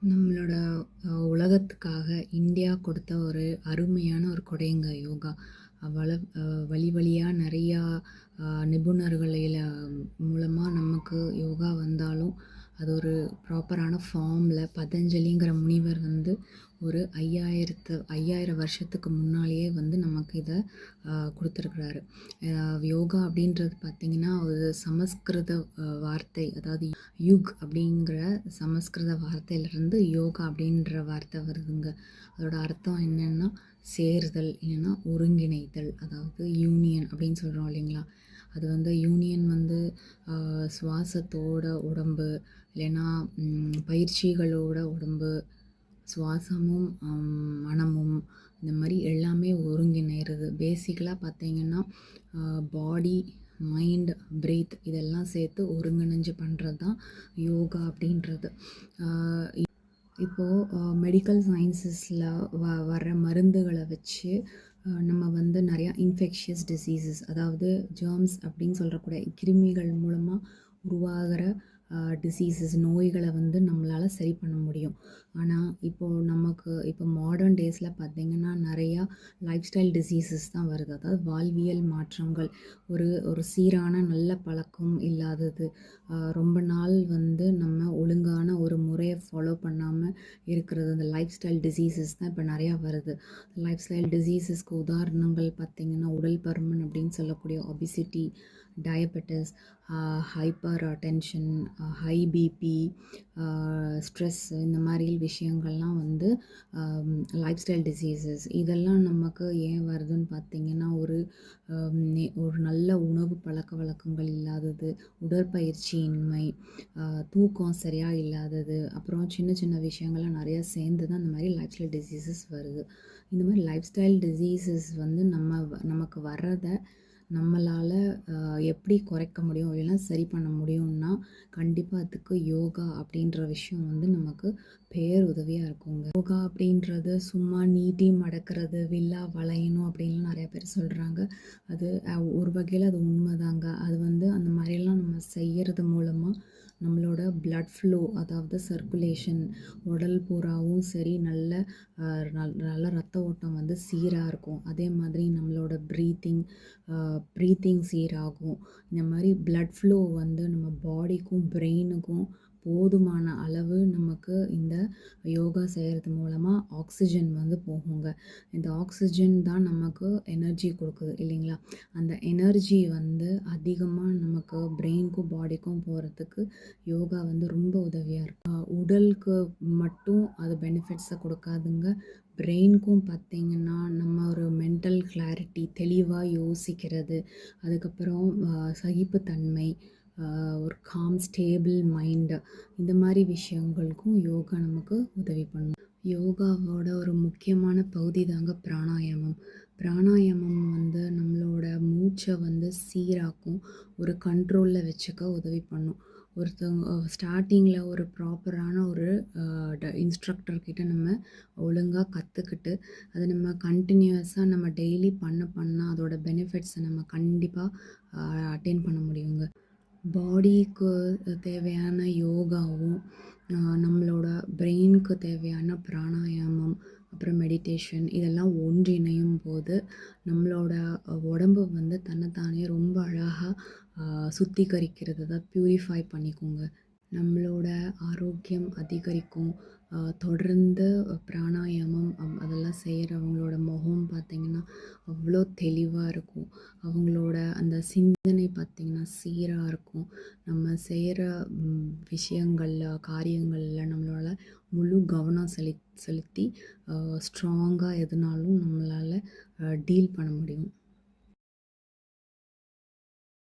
நம்மளோட உலகத்துக்காக இந்தியா கொடுத்த ஒரு அருமையான ஒரு கொடைங்க யோகா. வள வழி வழியா நிறையா நிபுணர்களில மூலமா நமக்கு யோகா வந்தாலும், அது ஒரு ப்ராப்பரான ஃபார்மில பதஞ்சலிங்கிற முனிவர் வந்து ஒரு 5000 வருஷத்துக்கு முன்னாலேயே வந்து நமக்கு இத குடுத்துருக்றாரு. யோகா அப்படின்றது பார்த்திங்கன்னா, ஒரு சமஸ்கிருத வார்த்தை. அதாவது யுக் அப்படிங்கிற சமஸ்கிருத வார்த்தையிலிருந்து யோகா அப்படின்ற வார்த்தை வருதுங்க. அதோட அர்த்தம் என்னன்னா, சேர்தல், இல்லைன்னா ஒருங்கிணைத்தல். அதாவது யூனியன் அப்படின்னு சொல்கிறோம் இல்லைங்களா? அது வந்து யூனியன் வந்து சுவாசத்தோட உடம்பு, இல்லைன்னா பயிற்சிகளோட உடம்பு, சுவாசமும் மனமும், இந்த மாதிரி எல்லாமே ஒருங்கிணைறது. பேசிக்கலாக பார்த்தீங்கன்னா, பாடி, மைண்ட், பிரீத் இதெல்லாம் சேர்த்து ஒருங்கிணைஞ்சு பண்ணுறது தான் யோகா அப்படின்றது. இப்போது மெடிக்கல் சயின்சஸில் வர்ற மருந்துகளை வச்சு நம்ம வந்து நிறையா இன்ஃபெக்ஷியஸ் டிசீசஸ், அதாவது ஜெர்ம்ஸ் அப்படின்னு சொல்கிறக்கூடிய கிருமிகள் மூலமாக உருவாகிற டிசீசஸ், நோய்களை வந்து நம்மளால் சரி பண்ண முடியும். ஆனால் இப்போ மாடர்ன் டேஸில் பார்த்திங்கன்னா, நிறையா லைஃப் ஸ்டைல் டிசீசஸ் தான் வருது. அதாவது வாழ்வியல் மாற்றங்கள், ஒரு சீரான நல்ல பழக்கம் இல்லாதது, ரொம்ப நாள் வந்து நம்ம ஒழுங்கான ஒரு முறையை ஃபாலோ பண்ணாமல் இருக்கிறது, இந்த லைஃப் ஸ்டைல் டிசீசஸ் தான் இப்போ நிறையா வருது. லைஃப் ஸ்டைல் டிசீசஸ்க்கு உதாரணங்கள் பார்த்திங்கன்னா, உடல் பருமன் அப்படின்னு சொல்லக்கூடிய obesity, diabetes, hypertension, high BP, stress, இந்த மாதிரி விஷயங்கள்லாம் வந்து லைஃப் ஸ்டைல் டிசீசஸ். இதெல்லாம் நமக்கு ஏன் வருதுன்னு பார்த்திங்கன்னா, ஒரு நல்ல உணவு பழக்க வழக்கங்கள் இல்லாதது, உடற்பயிற்சியின்மை, தூக்கம் சரியாக இல்லாதது, அப்புறம் சின்ன சின்ன விஷயங்கள்லாம் நிறையா சேர்ந்து தான் இந்த மாதிரி லைஃப் ஸ்டைல் டிசீசஸ் வருது. இந்த மாதிரி லைஃப் ஸ்டைல் டிசீசஸ் வந்து நமக்கு வர்றதை நம்மளால் எப்படி குறைக்க முடியும், இல்லைன்னா சரி பண்ண முடியும்னா, கண்டிப்பாக அதுக்கு யோகா அப்படின்ற விஷயம் வந்து நமக்கு பேருதவியாக இருக்குங்க. யோகா அப்படின்றது சும்மா நீட்டி மடக்கிறது, வில்லா வளையணும் அப்படின்லாம் நிறையா பேர் சொல்கிறாங்க. அது ஒரு வகையில் அது உண்மைதாங்க. அது வந்து அந்த மாதிரிலாம் நம்ம செய்கிறது மூலமாக நம்மளோட பிளட் ஃப்ளோ, அதாவது சர்க்குலேஷன், உடல் பூராவும் சரி நல்ல ரத்த ஓட்டம் வந்து சீராக இருக்கும். அதே மாதிரி நம்மளோட ப்ரீத்திங் சீராகும். இந்த மாதிரி பிளட் ஃப்ளோ வந்து நம்ம பாடிக்கும் பிரெயினுக்கும் போதுமான அளவு நமக்கு இந்த யோகா செய்கிறது மூலமாக ஆக்சிஜன் வந்து போகுங்க. இந்த ஆக்சிஜன் தான் நமக்கு எனர்ஜி கொடுக்குது இல்லைங்களா? அந்த எனர்ஜி வந்து அதிகமாக நமக்கு பிரெயினுக்கும் பாடிக்கும் போகிறதுக்கு யோகா வந்து ரொம்ப உதவியாக இருக்கும். உடலுக்கு மட்டும் அது பெனிஃபிட்ஸை கொடுக்காதுங்க. பிரெயினுக்கும் பார்த்திங்கன்னா, நம்ம ஒரு மென்டல் கிளாரிட்டி, தெளிவாக யோசிக்கிறது, அதுக்கப்புறம் சகிப்புத்தன்மை, ஒரு காம் ஸ்டேபிள் மைண்டு, இந்த மாதிரி விஷயங்களுக்கும் யோகா நமக்கு உதவி பண்ணும். யோகாவோட ஒரு முக்கியமான பகுதி தாங்க பிராணாயாமம். பிராணாயாமம் வந்து நம்மளோட மூச்சை வந்து சீராக்கும், ஒரு கண்ட்ரோலில் வச்சுக்க உதவி பண்ணும். ஒருத்தவங்க ஸ்டார்டிங்கில் ஒரு ப்ராப்பரான ஒரு இன்ஸ்ட்ரக்டர்கிட்ட நம்ம ஒழுங்காக கற்றுக்கிட்டு, அதை நம்ம கண்டினியூஸாக நம்ம டெய்லி பண்ணால் அதோட பெனிஃபிட்ஸை நம்ம கண்டிப்பாக அட்டெயின் பண்ண முடியுங்க. பாடிக்கு தேவையான யோகாவும், நம்மளோட பிரெயினுக்கு தேவையான பிராணாயாமம், அப்புறம் மெடிடேஷன் இதெல்லாம் ஒன்றிணையும் போது நம்மளோட உடம்பு வந்து தன்னைத்தானே ரொம்ப அழகாக சுத்திகரிக்கிறது தான், ப்யூரிஃபை பண்ணிக்கோங்க. நம்மளோட ஆரோக்கியம் அதிகரிக்கும். தொடர்ந்து பிராணாயாமம் அதெல்லாம் செய்கிறவங்களோட முகம் பார்த்திங்கன்னா அவ்வளோ தெளிவாக இருக்கும். அவங்களோட அந்த சிந்தனை பார்த்திங்கன்னா சீராக இருக்கும். நம்ம செய்கிற விஷயங்களில், காரியங்களில் நம்மளால் முழு கவனம் செலுத்தி ஸ்ட்ராங்காக எதுனாலும் நம்மளால் டீல் பண்ண முடியும்.